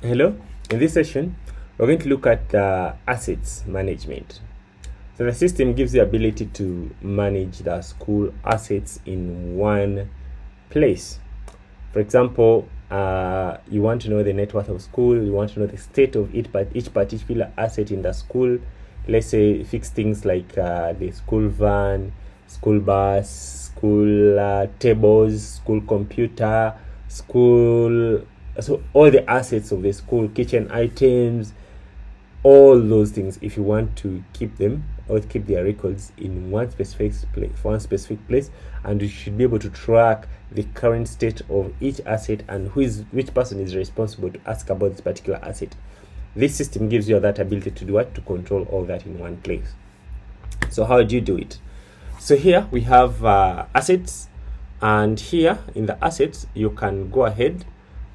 Hello, in this session we're going to look at assets management. So the system gives the ability to manage the school assets in one place. For example, you want to know the net worth of school, you want to know the state of each particular asset in the school. Let's say fix things like the school van, school bus, school tables, school computer, school, so all the assets of the school, kitchen items, all those things. If you want to keep them or keep their records in one specific place, and you should be able to track the current state of each asset and which person is responsible to ask about this particular asset. This system gives you that ability to do what? To control all that in one place. So how do you do it? So here we have assets, and here in the assets you can go ahead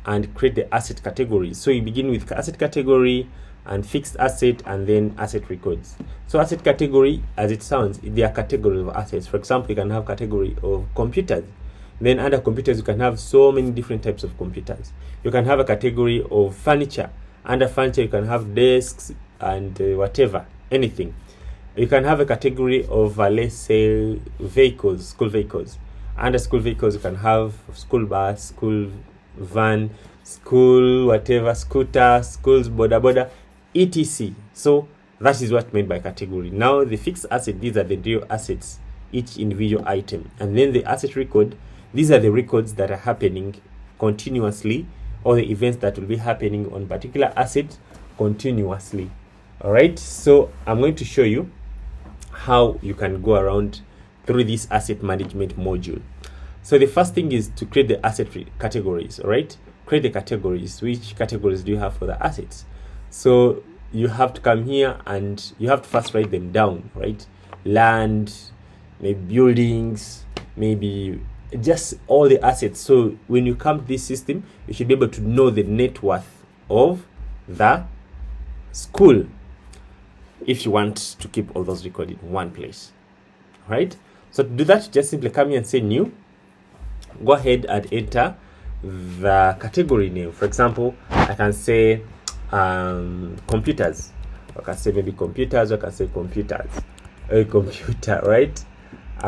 and create the asset categories. So you begin with asset category and fixed asset and then asset records. So asset category, as it sounds, they are categories of assets. For example, you can have category of computers. Then under computers, you can have so many different types of computers. You can have a category of furniture. Under furniture, you can have desks and whatever, anything. You can have a category of, let's say, vehicles, school vehicles. Under school vehicles, you can have school bus, school van, school whatever, scooter, schools, boda, etc. So that is what meant by category. Now the fixed asset, these are the real assets, each individual item. And then the asset record, these are the records that are happening continuously, or the events that will be happening on particular asset continuously. All right, so I'm going to show you how you can go around through this asset management module. So the first thing is to create the asset categories. All right, create the categories. Which categories do you have for the assets? So you have to come here and you have to first write them down, right? Land, maybe buildings, maybe just all the assets. So when you come to this system, you should be able to know the net worth of the school if you want to keep all those recorded in one place. All right, so to do that, just simply come here and say new. Go ahead and enter the category name. For example, I can say computers. I can say maybe computers, or I can say computers. A computer, right?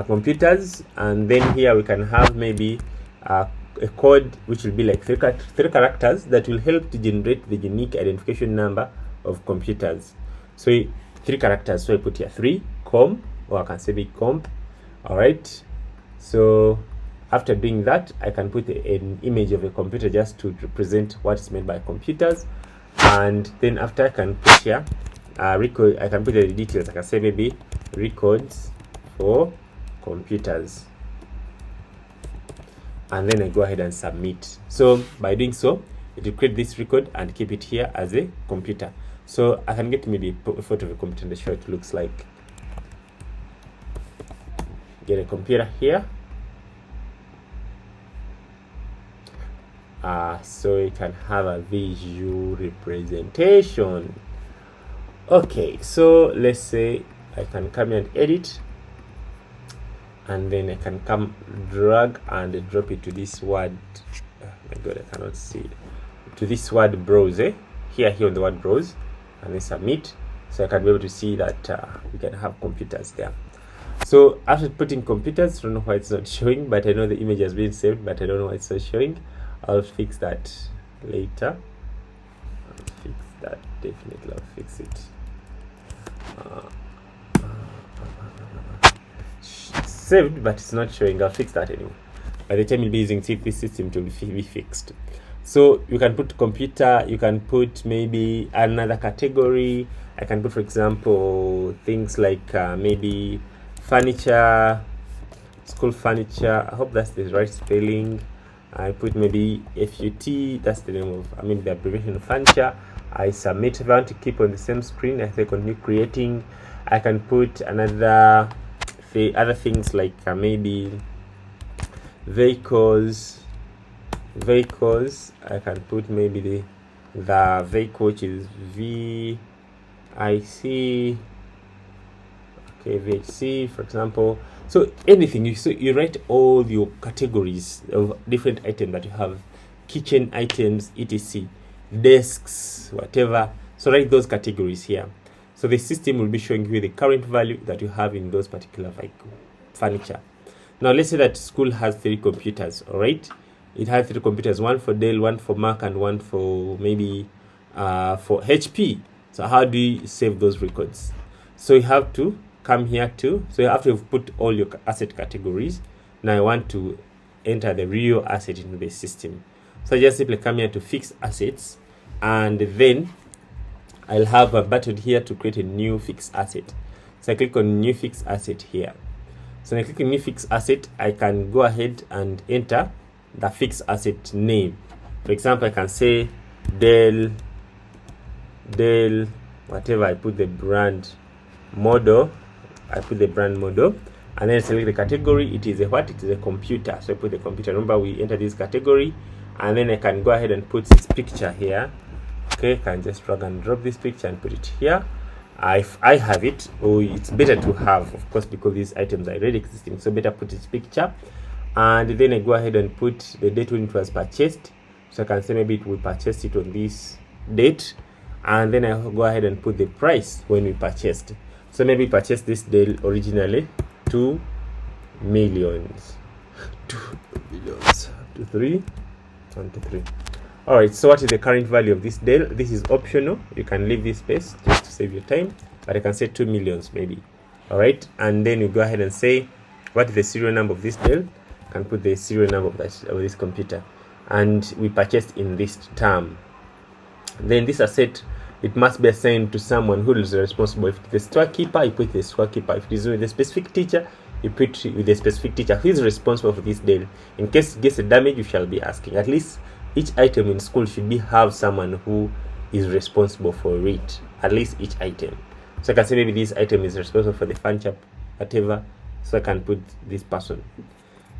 Computers, and then here we can have maybe a code which will be like three characters that will help to generate the unique identification number of computers. So 3 characters. So I put here 3 com, or I can say big comp. All right. So after doing that, I can put an image of a computer just to represent what is meant by computers. And then after, I can put here record. I can put the details. I can say maybe records for computers, and then I go ahead and submit. So by doing so, it will create this record and keep it here as a computer. So I can get maybe a photo of a computer and show it looks like. Get a computer here. So you can have a visual representation. Okay, so let's say I can come here and edit, and then I can come drag and drop it to this word. Oh my god, I cannot see it. To this word browse, here on the word browse, and then submit. So I can be able to see that we can have computers there. So after putting computers, I don't know why it's not showing, but I know the image has been saved, but I don't know why it's not showing. I'll fix that later. I'll fix that, definitely I'll fix it. Saved, but it's not showing. I'll fix that anyway. By the time you'll be using this system, it will be fixed. So you can put computer, you can put maybe another category. I can put, for example, things like maybe furniture, school furniture. I hope that's the right spelling. I put maybe FUT, that's the name of, the abbreviation of furniture. I submit. If I want to keep on the same screen, I say continue creating. I can put other things like maybe vehicles. I can put maybe the vehicle, which is VIC. Okay, VHC, for example. So anything, you write all your categories of different items that you have, kitchen items, etc. desks, whatever. So write those categories here. So the system will be showing you the current value that you have in those particular furniture. Now let's say that school has 3 computers, all right? It has 3 computers, one for Dell, one for Mac, and one for maybe for HP. So how do you save those records? So you have to come here too. So you have to put all your asset categories. Now I want to enter the real asset into the system. So I just simply come here to fix assets, and then I'll have a button here to create a new fixed asset. So I click on new fixed asset here. So when I click on new fixed asset, I can go ahead and enter the fixed asset name. For example, I can say Dell, whatever. I put the brand model. And then I select the category. It is a what? It is a computer. So I put the computer. Remember, we enter this category, and then I can go ahead and put this picture here. Okay, I can just drag and drop this picture and put it here. If I have it, it's better to have, of course, because these items are already existing. So better put this picture, and then I go ahead and put the date when it was purchased. So I can say maybe we purchased it on this date, and then I go ahead and put the price when we purchased. So maybe we purchased this Dell originally 2 millions. 2 millions. 2, 3. 1, 2, 3. Alright, so what is the current value of this Dell? This is optional. You can leave this space just to save your time, but I can say 2 millions maybe. Alright, and then you go ahead and say what is the serial number of this Dell. You can put the serial number of this computer, and we purchased in this term. Then this asset, it must be assigned to someone who is responsible. If it is the storekeeper, you put the storekeeper. If it is with a specific teacher, you put with the specific teacher who is responsible for this Dell. In case it gets a damage, you shall be asking. At least each item in school should have someone who is responsible for it. At least each item. So I can say maybe this item is responsible for the furniture, whatever. So I can put this person.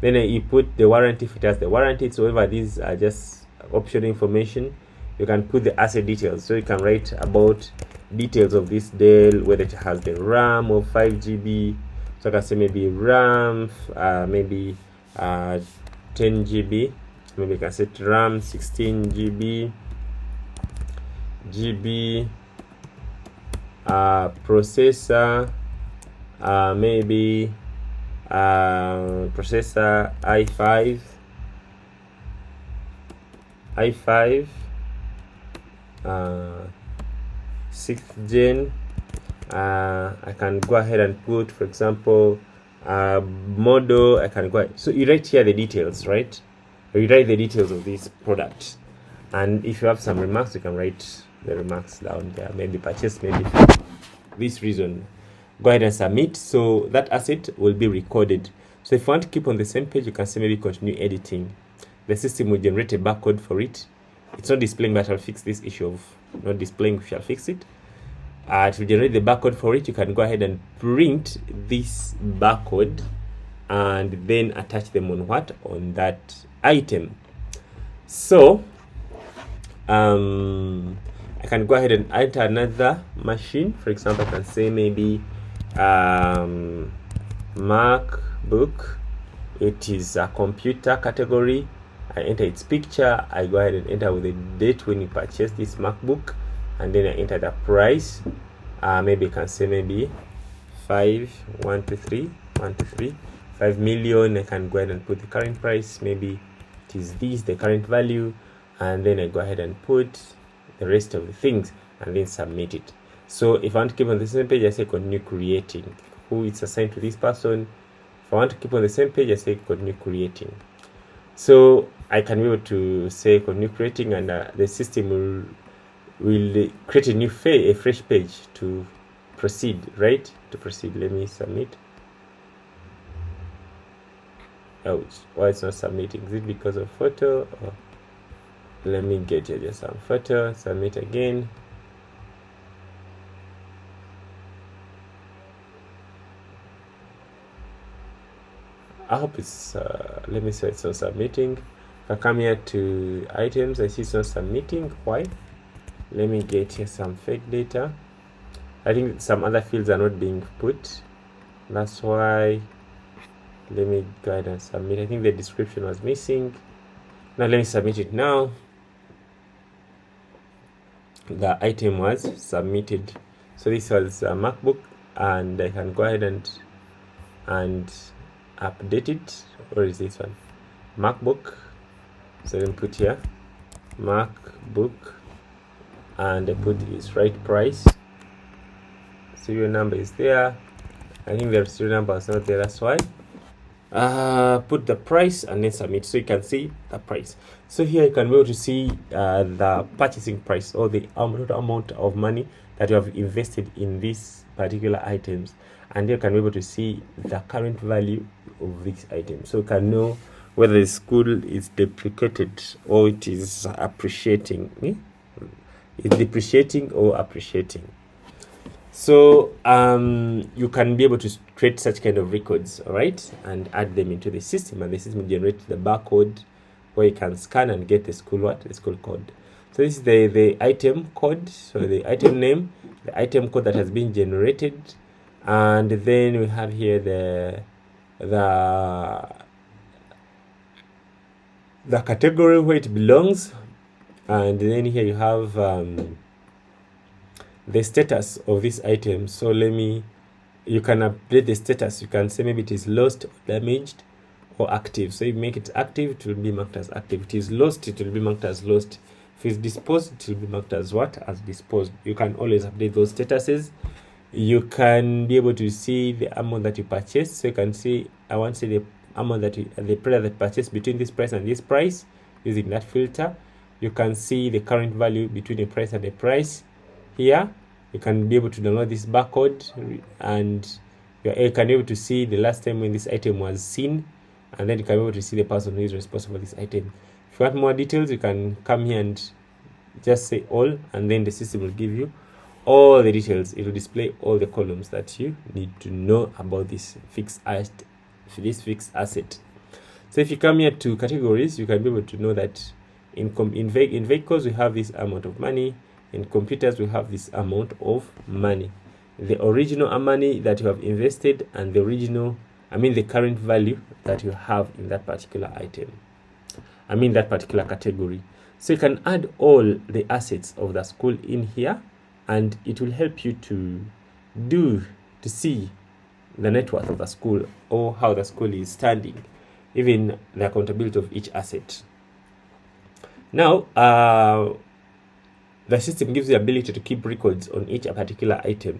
Then you put the warranty if it has the warranty. So whatever these are just optional information. You can put the asset details. So you can write about details of this Dell, whether it has the RAM of 5 GB. So I can say maybe RAM, maybe 10 GB. Maybe I can set RAM 16 GB, processor, maybe processor i5, 6th gen. I can go ahead and put, for example, model. I can go ahead. So you write here the details, right? You write the details of this product, and if you have some remarks, you can write the remarks down there. Maybe purchase, maybe for this reason. Go ahead and submit. So that asset will be recorded. So if you want to keep on the same page, you can say maybe continue editing. The system will generate a barcode for it. It's not displaying, but I'll fix this issue of not displaying. We shall fix it. To generate the barcode for it, you can go ahead and print this barcode and then attach them on what? On that item. So I can go ahead and enter another machine. For example, I can say maybe MacBook. It is a computer category. I enter its picture. I go ahead and enter with the date when you purchase this MacBook, and then I enter the price. Maybe I can say maybe 5 million. I can go ahead and put the current price. Maybe it is this, the current value, and then I go ahead and put the rest of the things and then submit it. So if I want to keep on the same page, I say continue creating. Who it's assigned to this person. If I want to keep on the same page, I say continue creating. So I can be able to say continue creating, and the system will create a fresh page to proceed, right? To proceed. Let me submit. Oh, why it's not submitting? Is it because of photo? Or let me get here just some photo. Submit again. I hope it's let me say it's not submitting. If I come here to items, I see it's not submitting. Why? Let me get here some fake data. I think some other fields are not being put. That's why. Let me go ahead and submit. I think the description was missing. Now let me submit it now. the item was submitted. So this was a MacBook, and I can go ahead and update it. Where is this one? MacBook. So then put here MacBook, and I put its right price. Serial number is there. I think the serial number is not there, that's why. Put the price and then submit, so you can see the price. So here you can be able to see the purchasing price, or the amount of money that you have invested in these particular items, and you can be able to see the current value of these items, so you can know whether the school is depreciated or it is appreciating. It's depreciating or appreciating. So you can be able to create such kind of records, all right, and add them into the system, and the system generates the barcode where you can scan and get the school code. So this is the item code, so the item name, the item code that has been generated, and then we have here the category where it belongs, and then here you have the status of this item. So you can update the status. You can say maybe it is lost, damaged, or active. So if you make it active, it will be marked as active. If it is lost, it will be marked as lost. If it's disposed, it will be marked as what? As disposed. You can always update those statuses. You can be able to see the amount that you purchased. So you can see, I want to see the amount that the product that purchased between this price and this price using that filter. You can see the current value between the price and the price. Here you can be able to download this barcode, and you can be able to see the last time when this item was seen, and then you can be able to see the person who is responsible for this item. If you want more details, you can come here and just say all, and then the system will give you all the details. It will display all the columns that you need to know about this fixed asset. So if you come here to categories, you can be able to know that in vehicles we have this amount of money. In computers, we have this amount of money, the original money that you have invested, and the current value that you have in that particular item, that particular category. So you can add all the assets of the school in here, and it will help you to see the net worth of the school, or how the school is standing, even the accountability of each asset. Now, the system gives the ability to keep records on each particular item.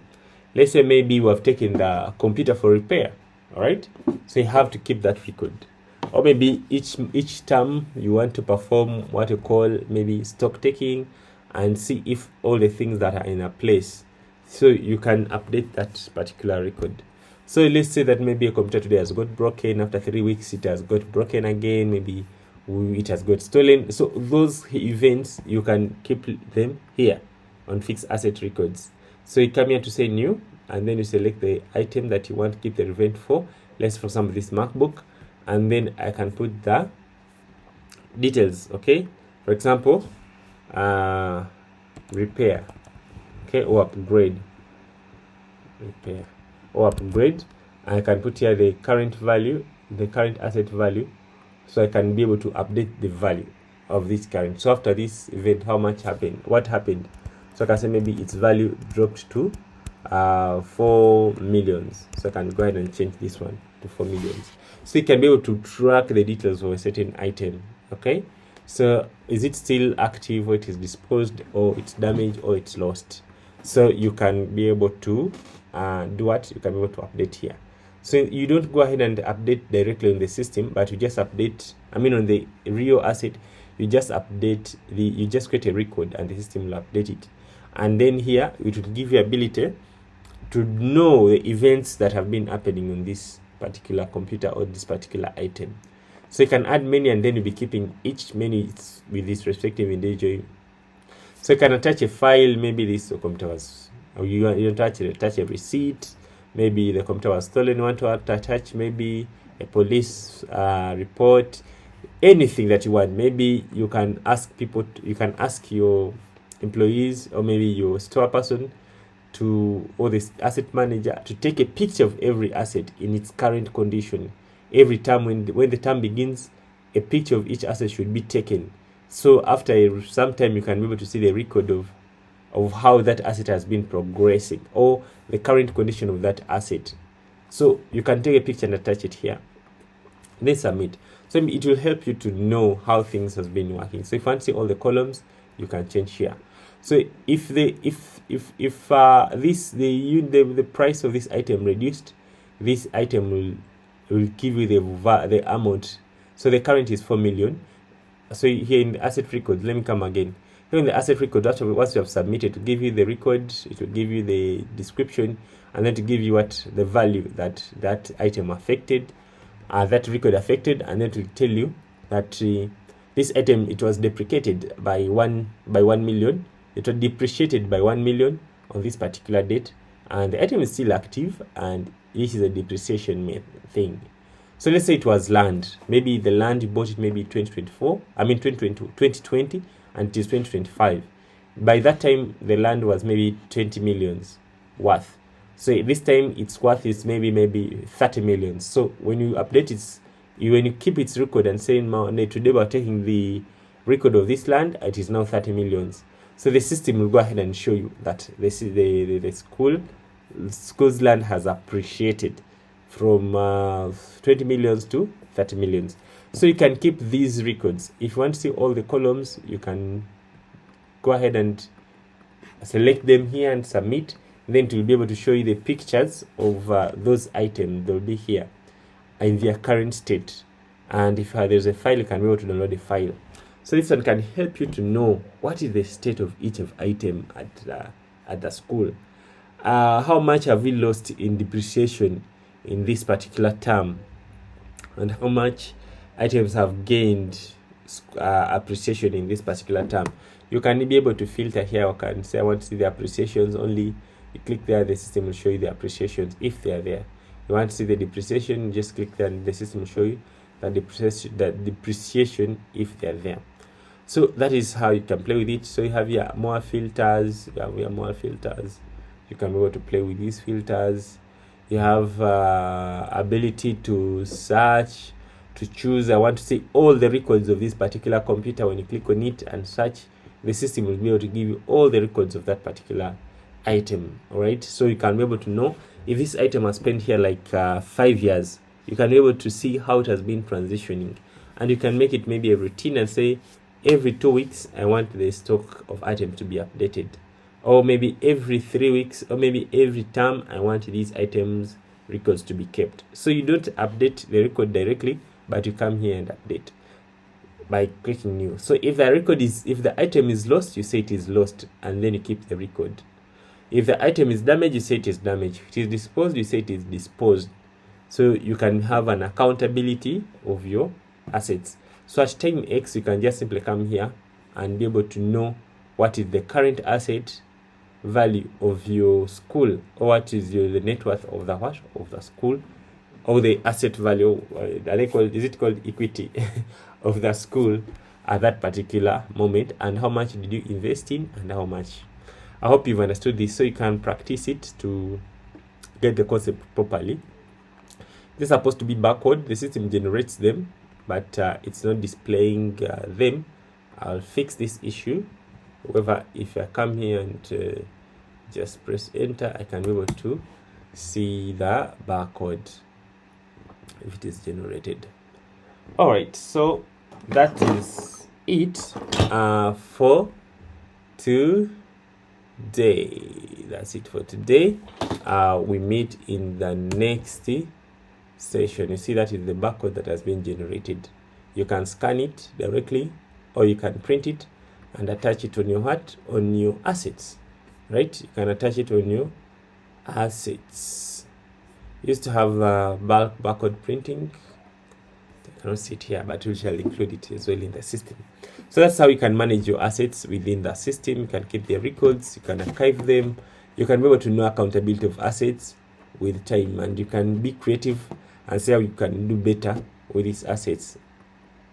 Let's say maybe we have taken the computer for repair, all right? So you have to keep that record. Or maybe each term you want to perform what you call maybe stock taking, and see if all the things that are in a place. So you can update that particular record. So let's say that maybe a computer today has got broken. After 3 weeks, it has got broken again. Maybe it has got stolen. So those events, you can keep them here on fixed asset records. So you come here to say new, and then you select the item that you want to keep the event for. Let's, for example, this MacBook, and then I can put the details. Okay, for example, repair, okay, or upgrade, repair or upgrade. I can put here the current value, the current asset value, so I can be able to update the value of this current. So after this event, how much happened, what happened. So I can say maybe its value dropped to 4 millions. So I can go ahead and change this one to 4 millions. So you can be able to track the details of a certain item. Okay, so is it still active, or it is disposed, or it's damaged, or it's lost? So you can be able to do what? You can be able to update here. So you don't go ahead and update directly on the system, but you just update, on the real asset, you just update you just create a record, and the system will update it. And then here, it will give you ability to know the events that have been happening on this particular computer or this particular item. So you can add many, and then you'll be keeping each menu with its respective individual. So you can attach a file. Maybe this computer was, or you attach a receipt. Maybe the computer was stolen. You want to attach maybe a police report, anything that you want. Maybe you can ask people. You can ask your employees, or maybe your store person, or the asset manager, to take a picture of every asset in its current condition. Every time when the term begins, a picture of each asset should be taken. So after some time, you can be able to see the record of of how that asset has been progressing, or the current condition of that asset. So you can take a picture and attach it here, then submit. So it will help you to know how things has been working. So if you want to see all the columns, you can change here. So if the price of this item reduced, this item will give you the amount. So the current is 4 million. So here in the asset record, let me come again. Here in the asset record, once you have submitted, to give you the record, it will give you the description, and then to give you what the value that item affected, that record affected, and then to tell you that this item, it was depreciated by 1 million. It was depreciated by 1 million on this particular date, and the item is still active, and this is a depreciation thing. So let's say it was land. Maybe the land you bought it maybe 2020, and it is 2025. By that time, the land was maybe 20 millions worth. So this time its worth is maybe 30 millions. So when you update it, when you keep its record and saying today we're taking the record of this land, it is now 30 millions. So the system will go ahead and show you that this is the school's land has appreciated from 20 millions to 30 millions. So you can keep these records. If you want to see all the columns, you can go ahead and select them here and submit. Then it will be able to show you the pictures of those items. They'll be here in their current state. And if there's a file, you can be able to download the file. So this one can help you to know what is the state of each of item at the school. How much have we lost in depreciation in this particular term, and how much items have gained appreciation in this particular term. You can be able to filter here. You can say I want to see the appreciations only. You click there, the system will show you the appreciations if they are there. You want to see the depreciation, just click there and the system will show you that depreciation if they are there. So that is how you can play with it. So you have here more filters. You have here more filters. You can be able to play with these filters. You have ability to search, to choose. I want to see all the records of this particular computer. When you click on it and search, the system will be able to give you all the records of that particular item. All right, so you can be able to know if this item has spent here like 5 years. You can be able to see how it has been transitioning, and you can make it maybe a routine and say every 2 weeks I want the stock of items to be updated, or maybe every 3 weeks, or maybe every term I want these items records to be kept. So you don't update the record directly, but you come here and update by clicking new. So if the item is lost, you say it is lost, and then you keep the record. If the item is damaged, you say it is damaged. If it is disposed, you say it is disposed. So you can have an accountability of your assets. So at time X, you can just simply come here and be able to know what is the current asset value of your school, or what is the net worth of the school, or the asset value. Is it called equity of the school at that particular moment, and how much did you invest in, and how much. I hope you've understood this, so you can practice it to get the concept properly. This is supposed to be barcode. The system generates them, but it's not displaying them. I'll fix this issue. However, if I come here and just press enter, I can be able to see the barcode if it is generated. All right, so that is it for today. That's it for today. We meet in the next session. You see that is the barcode that has been generated. You can scan it directly, or you can print it and attach it on your assets, right? You can attach it on your assets. Used to have bulk barcode printing. I cannot see it here, but we shall include it as well in the system. So that's how you can manage your assets within the system. You can keep their records, you can archive them, you can be able to know accountability of assets with time, and you can be creative and see how you can do better with these assets